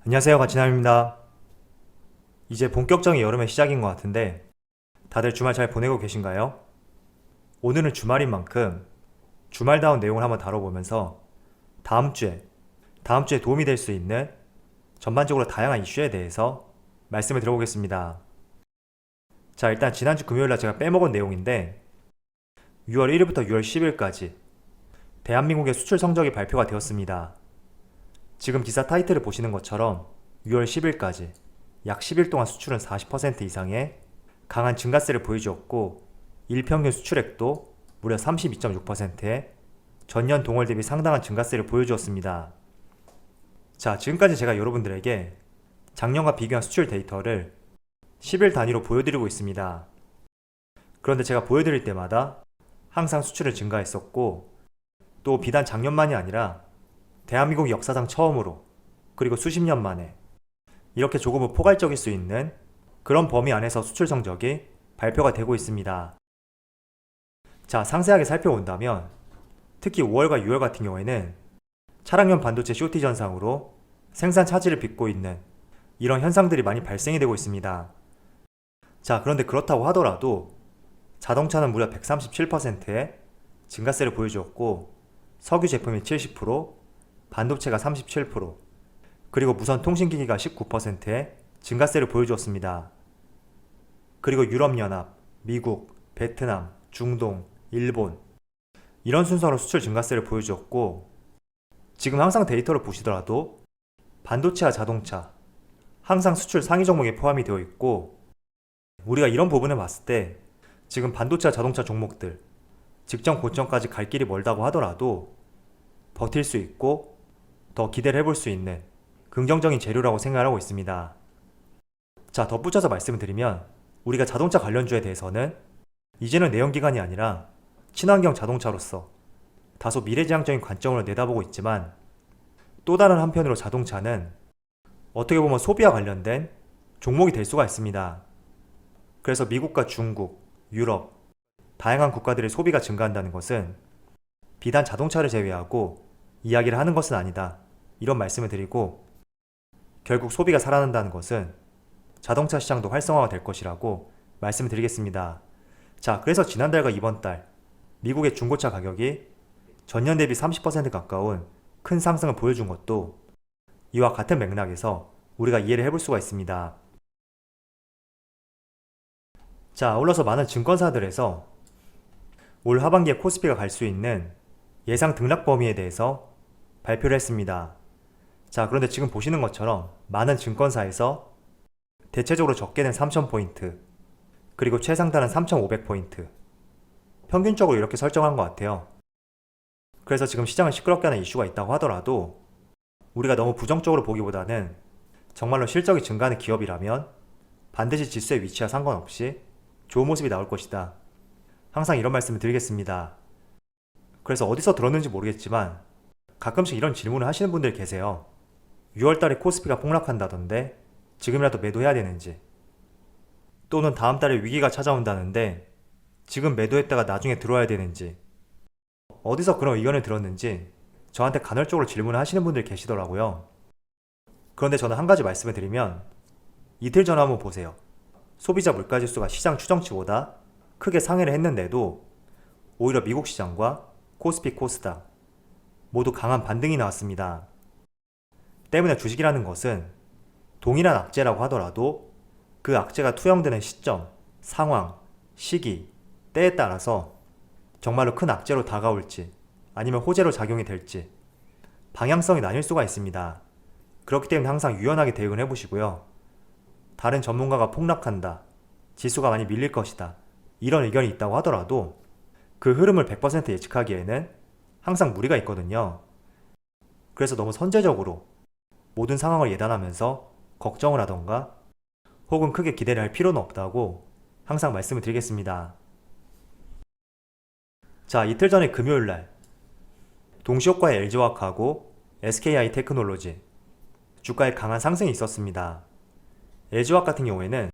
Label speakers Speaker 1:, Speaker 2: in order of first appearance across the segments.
Speaker 1: 안녕하세요, 가치남입니다. 이제 본격적인 여름의 시작인 것 같은데 다들 주말 잘 보내고 계신가요? 오늘은 주말인 만큼 주말다운 내용을 한번 다뤄보면서 다음 주에 도움이 될 수 있는 전반적으로 다양한 이슈에 대해서 말씀을 드려보겠습니다. 자, 일단 지난주 금요일날 제가 빼먹은 내용인데 6월 1일부터 6월 10일까지 대한민국의 수출 성적이 발표가 되었습니다. 지금 기사 타이틀을 보시는 것처럼 6월 10일까지 약 10일 동안 수출은 40% 이상의 강한 증가세를 보여주었고 일평균 수출액도 무려 32.6%의 전년 동월 대비 상당한 증가세를 보여주었습니다. 자, 지금까지 제가 여러분들에게 작년과 비교한 수출 데이터를 10일 단위로 보여드리고 있습니다. 그런데 제가 보여드릴 때마다 항상 수출을 증가했었고 또 비단 작년만이 아니라 대한민국 역사상 처음으로 그리고 수십 년 만에 이렇게 조금은 포괄적일 수 있는 그런 범위 안에서 수출 성적이 발표가 되고 있습니다. 자, 상세하게 살펴본다면 특히 5월과 6월 같은 경우에는 차량용 반도체 쇼티 현상으로 생산 차질을 빚고 있는 이런 현상들이 많이 발생이 되고 있습니다. 자, 그런데 그렇다고 하더라도 자동차는 무려 137%의 증가세를 보여주었고 석유 제품이 70%, 반도체가 37%, 그리고 무선 통신기기가 19%의 증가세를 보여주었습니다. 그리고 유럽연합, 미국, 베트남, 중동, 일본 이런 순서로 수출 증가세를 보여주었고 지금 항상 데이터를 보시더라도 반도체와 자동차 항상 수출 상위 종목에 포함이 되어 있고 우리가 이런 부분을 봤을 때 지금 반도체와 자동차 종목들 직전 고점까지 갈 길이 멀다고 하더라도 버틸 수 있고 더 기대를 해볼 수 있는 긍정적인 재료라고 생각하고 있습니다. 자, 덧붙여서 말씀을 드리면 우리가 자동차 관련주에 대해서는 이제는 내연기관이 아니라 친환경 자동차로서 다소 미래지향적인 관점으로 내다보고 있지만 또 다른 한편으로 자동차는 어떻게 보면 소비와 관련된 종목이 될 수가 있습니다. 그래서 미국과 중국, 유럽, 다양한 국가들의 소비가 증가한다는 것은 비단 자동차를 제외하고 이야기를 하는 것은 아니다. 이런 말씀을 드리고 결국 소비가 살아난다는 것은 자동차 시장도 활성화가 될 것이라고 말씀을 드리겠습니다. 자, 그래서 지난달과 이번달 미국의 중고차 가격이 전년 대비 30% 가까운 큰 상승을 보여준 것도 이와 같은 맥락에서 우리가 이해를 해볼 수가 있습니다. 자, 아울러서 많은 증권사들에서 올 하반기에 코스피가 갈 수 있는 예상 등락 범위에 대해서 발표를 했습니다. 자, 그런데 지금 보시는 것처럼 많은 증권사에서 대체적으로 적게는 3,000포인트, 그리고 최상단은 3,500포인트, 평균적으로 이렇게 설정한 것 같아요. 그래서 지금 시장을 시끄럽게 하는 이슈가 있다고 하더라도 우리가 너무 부정적으로 보기보다는 정말로 실적이 증가하는 기업이라면 반드시 지수의 위치와 상관없이 좋은 모습이 나올 것이다. 항상 이런 말씀을 드리겠습니다. 그래서 어디서 들었는지 모르겠지만 가끔씩 이런 질문을 하시는 분들이 계세요. 6월달에 코스피가 폭락한다던데 지금이라도 매도해야 되는지, 또는 다음 달에 위기가 찾아온다는데 지금 매도했다가 나중에 들어와야 되는지, 어디서 그런 의견을 들었는지 저한테 간헐적으로 질문을 하시는 분들이 계시더라고요. 그런데 저는 한 가지 말씀을 드리면 이틀 전 한번 보세요. 소비자 물가지수가 시장 추정치보다 크게 상회를 했는데도 오히려 미국 시장과 코스피 코스닥 모두 강한 반등이 나왔습니다. 때문에 주식이라는 것은 동일한 악재라고 하더라도 그 악재가 투영되는 시점, 상황, 시기, 때에 따라서 정말로 큰 악재로 다가올지 아니면 호재로 작용이 될지 방향성이 나뉠 수가 있습니다. 그렇기 때문에 항상 유연하게 대응을 해보시고요. 다른 전문가가 폭락한다, 지수가 많이 밀릴 것이다, 이런 의견이 있다고 하더라도 그 흐름을 100% 예측하기에는 항상 무리가 있거든요. 그래서 너무 선제적으로 모든 상황을 예단하면서 걱정을 하던가 혹은 크게 기대를 할 필요는 없다고 항상 말씀을 드리겠습니다. 자, 이틀 전에 금요일날 동시효과의 LG화학하고 SKI테크놀로지 주가에 강한 상승이 있었습니다. LG화학 같은 경우에는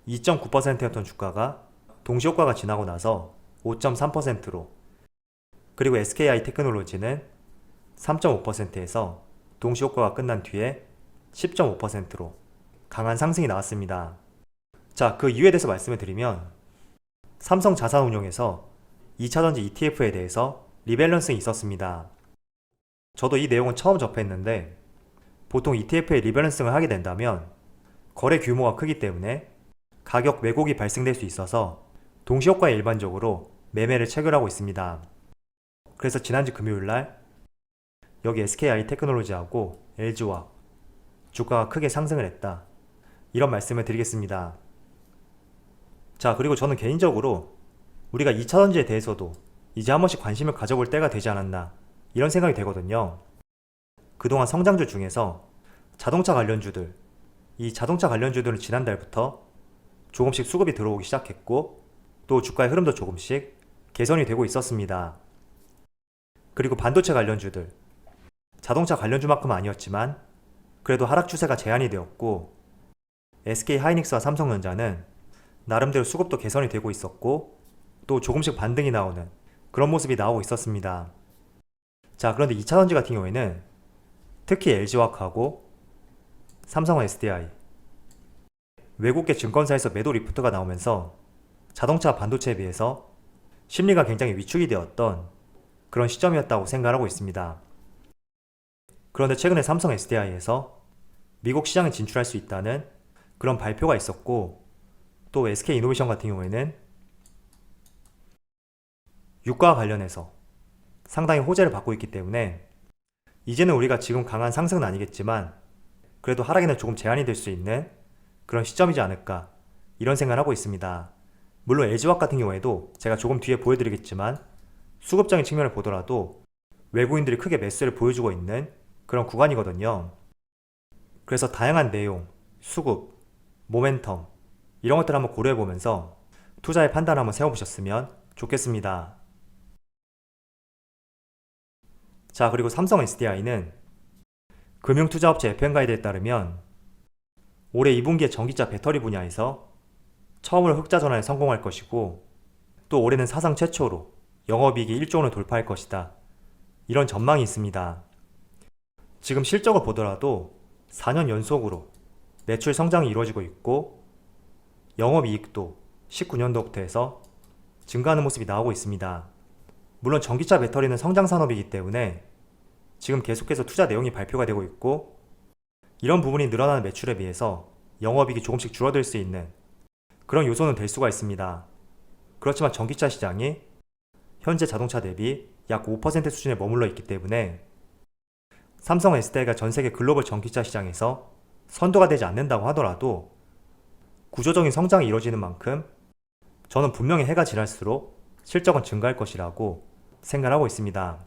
Speaker 1: 2.9%였던 주가가 동시효과가 지나고 나서 5.3%로, 그리고 SKI테크놀로지는 3.5%에서 동시효과가 끝난 뒤에 10.5%로 강한 상승이 나왔습니다. 자, 그 이유에 대해서 말씀을 드리면 삼성 자산운용에서 2차전지 ETF에 대해서 리밸런싱이 있었습니다. 저도 이 내용은 처음 접했는데 보통 ETF에 리밸런싱을 하게 된다면 거래 규모가 크기 때문에 가격 왜곡이 발생될 수 있어서 동시효과에 일반적으로 매매를 체결하고 있습니다. 그래서 지난주 금요일날 여기 SKI테크놀로지하고 LG화학 주가가 크게 상승을 했다, 이런 말씀을 드리겠습니다. 자, 그리고 저는 개인적으로 우리가 2차전지에 대해서도 이제 한 번씩 관심을 가져볼 때가 되지 않았나, 이런 생각이 되거든요. 그동안 성장주 중에서 자동차 관련주들, 이 자동차 관련주들은 지난달부터 조금씩 수급이 들어오기 시작했고 또 주가의 흐름도 조금씩 개선이 되고 있었습니다. 그리고 반도체 관련주들, 자동차 관련주만큼은 아니었지만 그래도 하락 추세가 제한이 되었고 SK하이닉스와 삼성전자는 나름대로 수급도 개선이 되고 있었고 또 조금씩 반등이 나오는 그런 모습이 나오고 있었습니다. 자, 그런데 2차전지 같은 경우에는 특히 LG화학하고 삼성 SDI, 외국계 증권사에서 매도 리포트가 나오면서 자동차 반도체에 비해서 심리가 굉장히 위축이 되었던 그런 시점이었다고 생각하고 있습니다. 그런데 최근에 삼성 SDI에서 미국 시장에 진출할 수 있다는 그런 발표가 있었고 또 SK이노베이션 같은 경우에는 유가와 관련해서 상당히 호재를 받고 있기 때문에 이제는 우리가 지금 강한 상승은 아니겠지만 그래도 하락에는 조금 제한이 될 수 있는 그런 시점이지 않을까, 이런 생각을 하고 있습니다. 물론 LG화학 같은 경우에도 제가 조금 뒤에 보여드리겠지만 수급적인 측면을 보더라도 외국인들이 크게 매수를 보여주고 있는 그런 구간이거든요. 그래서 다양한 내용, 수급, 모멘텀 이런 것들 한번 고려해보면서 투자의 판단을 한번 세워보셨으면 좋겠습니다. 자, 그리고 삼성 SDI는 금융투자업체 FM가이드에 따르면 올해 2분기에 전기차 배터리 분야에서 처음으로 흑자 전환에 성공할 것이고 또 올해는 사상 최초로 영업이익이 1조 원을 돌파할 것이다, 이런 전망이 있습니다. 지금 실적을 보더라도 4년 연속으로 매출 성장이 이루어지고 있고 영업이익도 19년도부터 해서 증가하는 모습이 나오고 있습니다. 물론 전기차 배터리는 성장산업이기 때문에 지금 계속해서 투자 내용이 발표가 되고 있고 이런 부분이 늘어나는 매출에 비해서 영업이익이 조금씩 줄어들 수 있는 그런 요소는 될 수가 있습니다. 그렇지만 전기차 시장이 현재 자동차 대비 약 5% 수준에 머물러 있기 때문에 삼성 SDI가 전세계 글로벌 전기차 시장에서 선도가 되지 않는다고 하더라도 구조적인 성장이 이루어지는 만큼 저는 분명히 해가 지날수록 실적은 증가할 것이라고 생각하고 있습니다.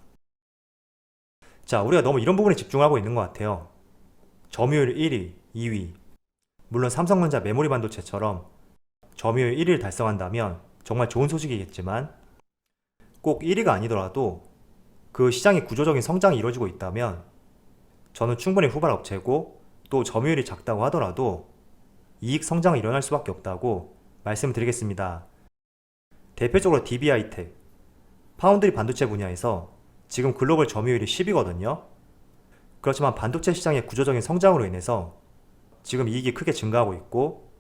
Speaker 1: 자, 우리가 너무 이런 부분에 집중하고 있는 것 같아요. 점유율 1위, 2위, 물론 삼성전자 메모리 반도체처럼 점유율 1위를 달성한다면 정말 좋은 소식이겠지만 꼭 1위가 아니더라도 그 시장의 구조적인 성장이 이루어지고 있다면 저는 충분히 후발 업체고 또 점유율이 작다고 하더라도 이익 성장이 일어날 수밖에 없다고 말씀드리겠습니다. 대표적으로 DB하이텍, 파운드리 반도체 분야에서 지금 글로벌 점유율이 10위거든요. 그렇지만 반도체 시장의 구조적인 성장으로 인해서 지금 이익이 크게 증가하고 있고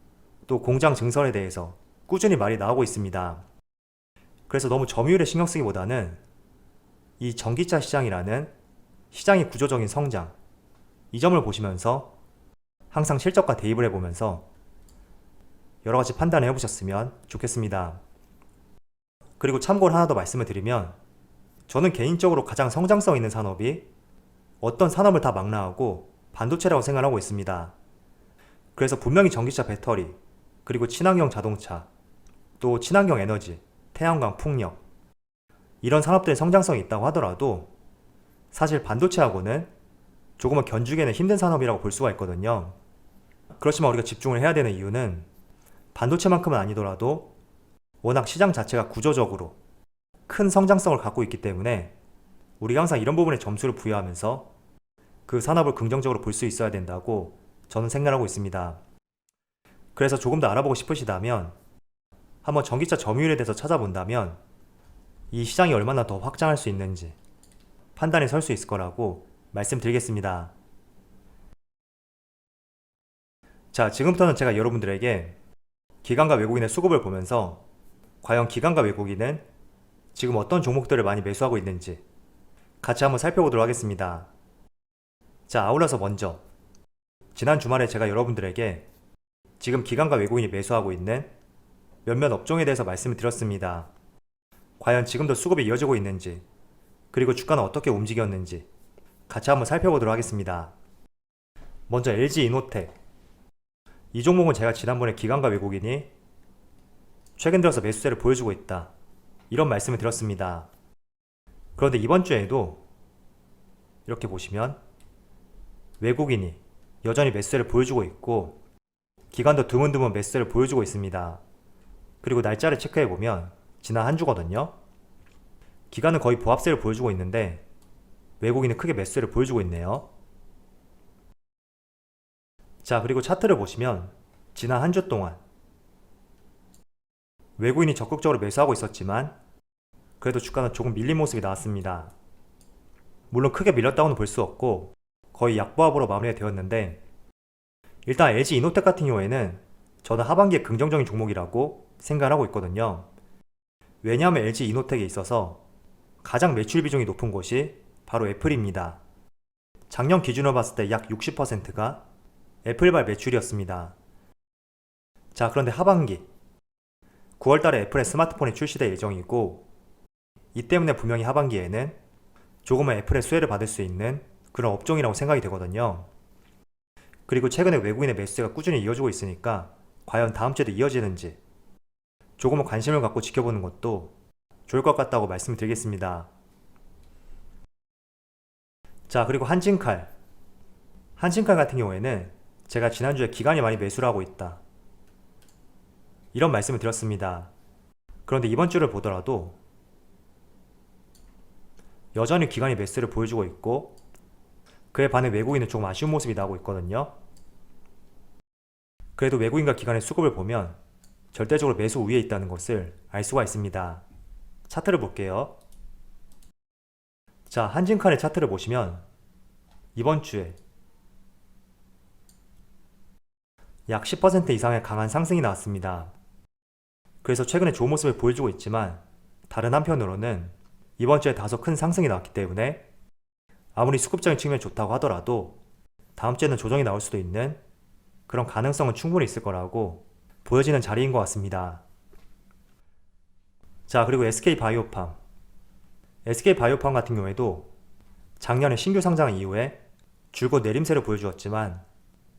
Speaker 1: 또 공장 증설에 대해서 꾸준히 말이 나오고 있습니다. 그래서 너무 점유율에 신경 쓰기보다는 이 전기차 시장이라는 시장의 구조적인 성장, 이 점을 보시면서 항상 실적과 대입을 해보면서 여러가지 판단을 해보셨으면 좋겠습니다. 그리고 참고로 하나 더 말씀을 드리면 저는 개인적으로 가장 성장성 있는 산업이 어떤 산업을 다 망라하고 반도체라고 생각하고 있습니다. 그래서 분명히 전기차 배터리, 그리고 친환경 자동차, 또 친환경 에너지, 태양광, 풍력 이런 산업들의 성장성이 있다고 하더라도 사실 반도체하고는 조금은 견주기에는 힘든 산업이라고 볼 수가 있거든요. 그렇지만 우리가 집중을 해야 되는 이유는 반도체만큼은 아니더라도 워낙 시장 자체가 구조적으로 큰 성장성을 갖고 있기 때문에 우리가 항상 이런 부분에 점수를 부여하면서 그 산업을 긍정적으로 볼 수 있어야 된다고 저는 생각하고 있습니다. 그래서 조금 더 알아보고 싶으시다면 한번 전기차 점유율에 대해서 찾아본다면 이 시장이 얼마나 더 확장할 수 있는지 판단이 설 수 있을 거라고 말씀드리겠습니다. 자, 지금부터는 제가 여러분들에게 기관과 외국인의 수급을 보면서 과연 기관과 외국인은 지금 어떤 종목들을 많이 매수하고 있는지 같이 한번 살펴보도록 하겠습니다. 자, 아울러서 먼저 지난 주말에 제가 여러분들에게 지금 기관과 외국인이 매수하고 있는 몇몇 업종에 대해서 말씀을 드렸습니다. 과연 지금도 수급이 이어지고 있는지, 그리고 주가는 어떻게 움직였는지 같이 한번 살펴보도록 하겠습니다. 먼저 LG이노텍. 이 종목은 제가 지난번에 기관과 외국인이 최근 들어서 매수세를 보여주고 있다, 이런 말씀을 드렸습니다. 그런데 이번 주에도 이렇게 보시면 외국인이 여전히 매수세를 보여주고 있고 기관도 드문드문 매수세를 보여주고 있습니다. 그리고 날짜를 체크해보면 지난 한 주거든요. 기관은 거의 보합세를 보여주고 있는데 외국인은 크게 매수세를 보여주고 있네요. 자, 그리고 차트를 보시면 지난 한 주 동안 외국인이 적극적으로 매수하고 있었지만 그래도 주가는 조금 밀린 모습이 나왔습니다. 물론 크게 밀렸다고는 볼 수 없고 거의 약보합으로 마무리가 되었는데, 일단 LG이노텍 같은 경우에는 저는 하반기에 긍정적인 종목이라고 생각을 하고 있거든요. 왜냐하면 LG이노텍에 있어서 가장 매출 비중이 높은 곳이 바로 애플입니다. 작년 기준으로 봤을 때 약 60%가 애플발 매출이었습니다. 자, 그런데 하반기 9월달에 애플의 스마트폰이 출시될 예정이고, 이 때문에 분명히 하반기에는 조금은 애플의 수혜를 받을 수 있는 그런 업종이라고 생각이 되거든요. 그리고 최근에 외국인의 매수세가 꾸준히 이어지고 있으니까 과연 다음 주에도 이어지는지 조금은 관심을 갖고 지켜보는 것도 좋을 것 같다고 말씀을 드리겠습니다. 자, 그리고 한진칼. 한진칼 같은 경우에는 제가 지난주에 기관이 많이 매수를 하고 있다, 이런 말씀을 드렸습니다. 그런데 이번 주를 보더라도 여전히 기관이 매수를 보여주고 있고 그에 반해 외국인은 조금 아쉬운 모습이 나오고 있거든요. 그래도 외국인과 기관의 수급을 보면 절대적으로 매수 우위에 있다는 것을 알 수가 있습니다. 차트를 볼게요. 자, 한진칼의 차트를 보시면 이번 주에 약 10% 이상의 강한 상승이 나왔습니다. 그래서 최근에 좋은 모습을 보여주고 있지만 다른 한편으로는 이번 주에 다소 큰 상승이 나왔기 때문에 아무리 수급적인 측면이 좋다고 하더라도 다음 주에는 조정이 나올 수도 있는 그런 가능성은 충분히 있을 거라고 보여지는 자리인 것 같습니다. 자, 그리고 SK바이오팜. SK바이오팜 같은 경우에도 작년에 신규 상장 이후에 줄곧 내림세를 보여주었지만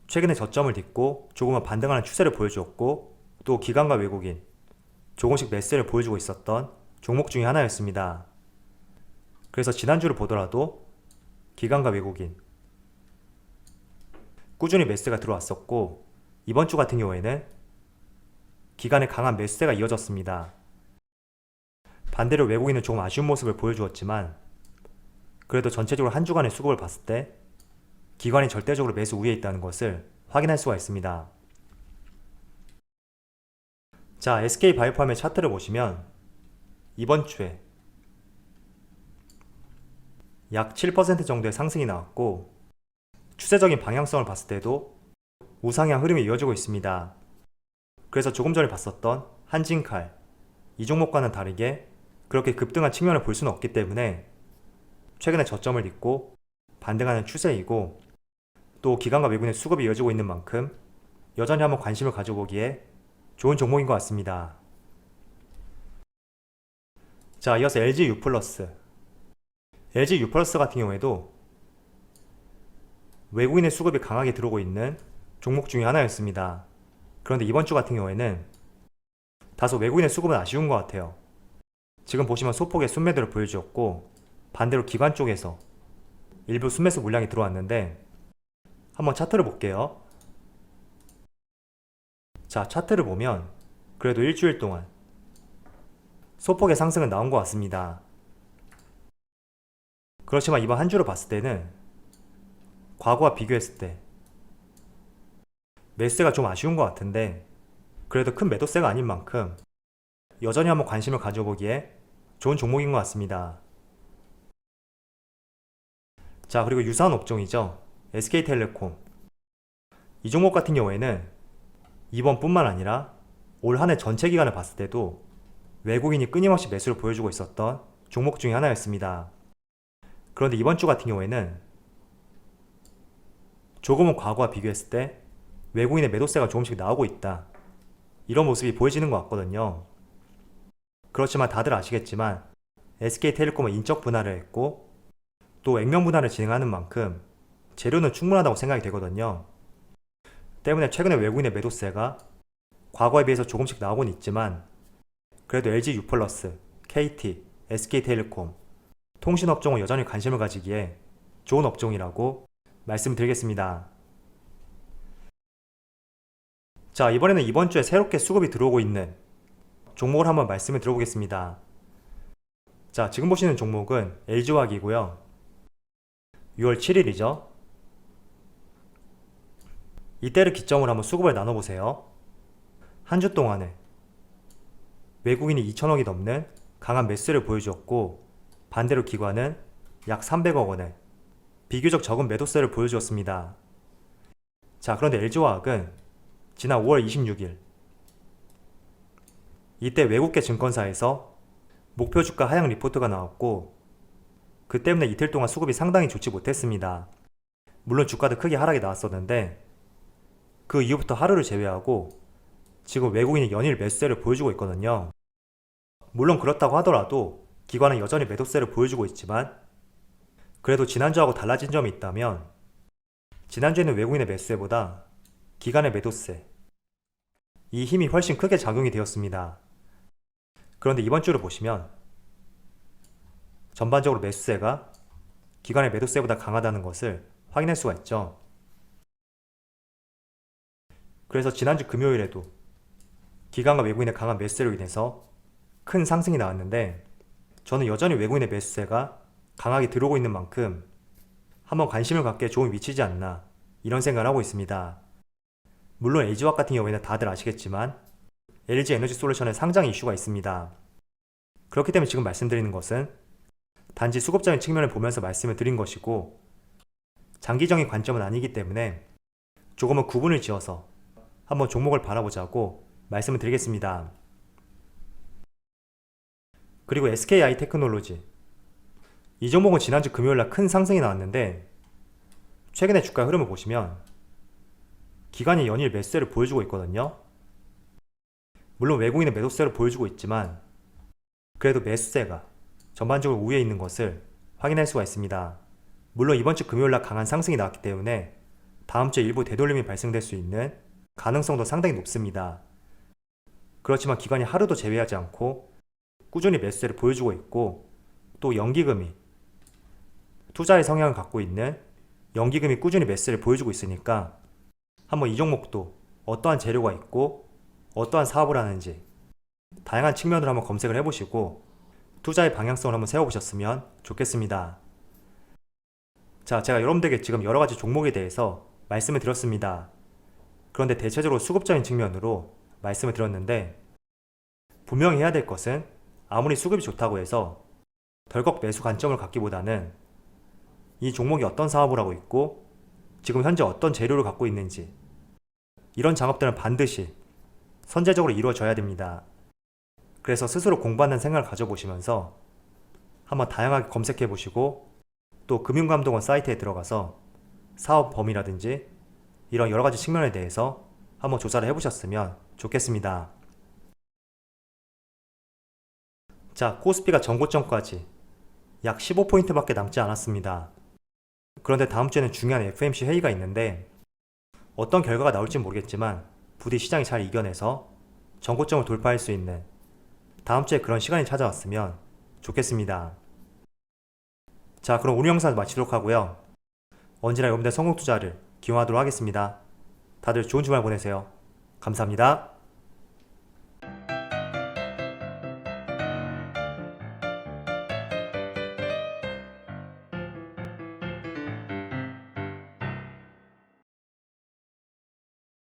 Speaker 1: 최근에 저점을 딛고 조금은 반등하는 추세를 보여주었고, 또 기관과 외국인 조금씩 매수세를 보여주고 있었던 종목 중에 하나였습니다. 그래서 지난주를 보더라도 기관과 외국인 꾸준히 매수세가 들어왔었고, 이번 주 같은 경우에는 기관의 강한 매수세가 이어졌습니다. 반대로 외국인은 조금 아쉬운 모습을 보여주었지만 그래도 전체적으로 한 주간의 수급을 봤을 때 기관이 절대적으로 매수 우위에 있다는 것을 확인할 수가 있습니다. 자, SK바이오팜의 차트를 보시면 이번 주에 약 7% 정도의 상승이 나왔고 추세적인 방향성을 봤을 때도 우상향 흐름이 이어지고 있습니다. 그래서 조금 전에 봤었던 한진칼, 이 종목과는 다르게 그렇게 급등한 측면을 볼 수는 없기 때문에 최근에 저점을 딛고 반등하는 추세이고, 또 기관과 외국인의 수급이 이어지고 있는 만큼 여전히 한번 관심을 가져보기에 좋은 종목인 것 같습니다. 자, 이어서 LGU+. LGU+ 같은 경우에도 외국인의 수급이 강하게 들어오고 있는 종목 중에 하나였습니다. 그런데 이번 주 같은 경우에는 다소 외국인의 수급은 아쉬운 것 같아요. 지금 보시면 소폭의 순매도를 보여주었고 반대로 기관 쪽에서 일부 순매수 물량이 들어왔는데, 한번 차트를 볼게요. 자, 차트를 보면 그래도 일주일 동안 소폭의 상승은 나온 것 같습니다. 그렇지만 이번 한 주를 봤을 때는 과거와 비교했을 때 매수세가 좀 아쉬운 것 같은데, 그래도 큰 매도세가 아닌 만큼 여전히 한번 관심을 가져보기에 좋은 종목인 것 같습니다. 자, 그리고 유사한 업종이죠. SK텔레콤. 이 종목 같은 경우에는 이번뿐만 아니라 올 한 해 전체 기간을 봤을 때도 외국인이 끊임없이 매수를 보여주고 있었던 종목 중에 하나였습니다. 그런데 이번 주 같은 경우에는 조금은 과거와 비교했을 때 외국인의 매도세가 조금씩 나오고 있다, 이런 모습이 보여지는 것 같거든요. 그렇지만 다들 아시겠지만 SK텔레콤은 인적 분할을 했고 또 액면 분할을 진행하는 만큼 재료는 충분하다고 생각이 되거든요. 때문에 최근에 외국인의 매도세가 과거에 비해서 조금씩 나오곤 있지만 그래도 LG U+, KT, SK텔레콤, 통신업종은 여전히 관심을 가지기에 좋은 업종이라고 말씀드리겠습니다. 자, 이번에는 이번 주에 새롭게 수급이 들어오고 있는 종목을 한번 말씀을 드려보겠습니다. 자, 지금 보시는 종목은 LG화학이고요. 6월 7일이죠. 이때를 기점으로 한번 수급을 나눠보세요. 한 주 동안에 외국인이 2천억이 넘는 강한 매수를 보여주었고 반대로 기관은 약 300억 원의 비교적 적은 매도세를 보여주었습니다. 자, 그런데 LG화학은 지난 5월 26일 이때 외국계 증권사에서 목표 주가 하향 리포트가 나왔고 그 때문에 이틀 동안 수급이 상당히 좋지 못했습니다. 물론 주가도 크게 하락이 나왔었는데 그 이후부터 하루를 제외하고 지금 외국인이 연일 매수세를 보여주고 있거든요. 물론 그렇다고 하더라도 기관은 여전히 매도세를 보여주고 있지만 그래도 지난주하고 달라진 점이 있다면 지난주에는 외국인의 매수세보다 기관의 매도세, 이 힘이 훨씬 크게 작용이 되었습니다. 그런데 이번 주를 보시면 전반적으로 매수세가 기관의 매도세보다 강하다는 것을 확인할 수가 있죠. 그래서 지난주 금요일에도 기관과 외국인의 강한 매수세로 인해서 큰 상승이 나왔는데 저는 여전히 외국인의 매수세가 강하게 들어오고 있는 만큼 한번 관심을 갖기에 좋은 위치지 않나, 이런 생각을 하고 있습니다. 물론 LG화학 같은 경우에는 다들 아시겠지만 LG에너지솔루션의 상장 이슈가 있습니다. 그렇기 때문에 지금 말씀드리는 것은 단지 수급적인 측면을 보면서 말씀을 드린 것이고 장기적인 관점은 아니기 때문에 조금은 구분을 지어서 한번 종목을 바라보자고 말씀을 드리겠습니다. 그리고 SKI테크놀로지, 이 종목은 지난주 금요일날 큰 상승이 나왔는데 최근의 주가 흐름을 보시면 기관이 연일 매수세를 보여주고 있거든요. 물론 외국인의 매도세를 보여주고 있지만 그래도 매수세가 전반적으로 우위에 있는 것을 확인할 수가 있습니다. 물론 이번 주 금요일날 강한 상승이 나왔기 때문에 다음 주에 일부 되돌림이 발생될 수 있는 가능성도 상당히 높습니다. 그렇지만 기관이 하루도 제외하지 않고 꾸준히 매수세를 보여주고 있고 또 연기금이, 투자의 성향을 갖고 있는 연기금이 꾸준히 매수세를 보여주고 있으니까 한번 이 종목도 어떠한 재료가 있고 어떠한 사업을 하는지 다양한 측면으로 한번 검색을 해보시고 투자의 방향성을 한번 세워보셨으면 좋겠습니다. 자, 제가 여러분들에게 지금 여러가지 종목에 대해서 말씀을 드렸습니다. 그런데 대체적으로 수급적인 측면으로 말씀을 드렸는데 분명히 해야 될 것은 아무리 수급이 좋다고 해서 덜컥 매수 관점을 갖기보다는 이 종목이 어떤 사업을 하고 있고 지금 현재 어떤 재료를 갖고 있는지, 이런 작업들은 반드시 선제적으로 이루어져야 됩니다. 그래서 스스로 공부하는 생각을 가져보시면서 한번 다양하게 검색해 보시고 또 금융감독원 사이트에 들어가서 사업 범위라든지 이런 여러가지 측면에 대해서 한번 조사를 해보셨으면 좋겠습니다. 자, 코스피가 전고점까지 약 15포인트밖에 남지 않았습니다. 그런데 다음 주에는 중요한 FOMC 회의가 있는데 어떤 결과가 나올지 모르겠지만 부디 시장이 잘 이겨내서 전고점을 돌파할 수 있는 다음 주에 그런 시간이 찾아왔으면 좋겠습니다. 자, 그럼 오늘 영상 마치도록 하고요. 언제나 여러분들의 성공 투자를 기원하도록 하겠습니다. 다들 좋은 주말 보내세요. 감사합니다.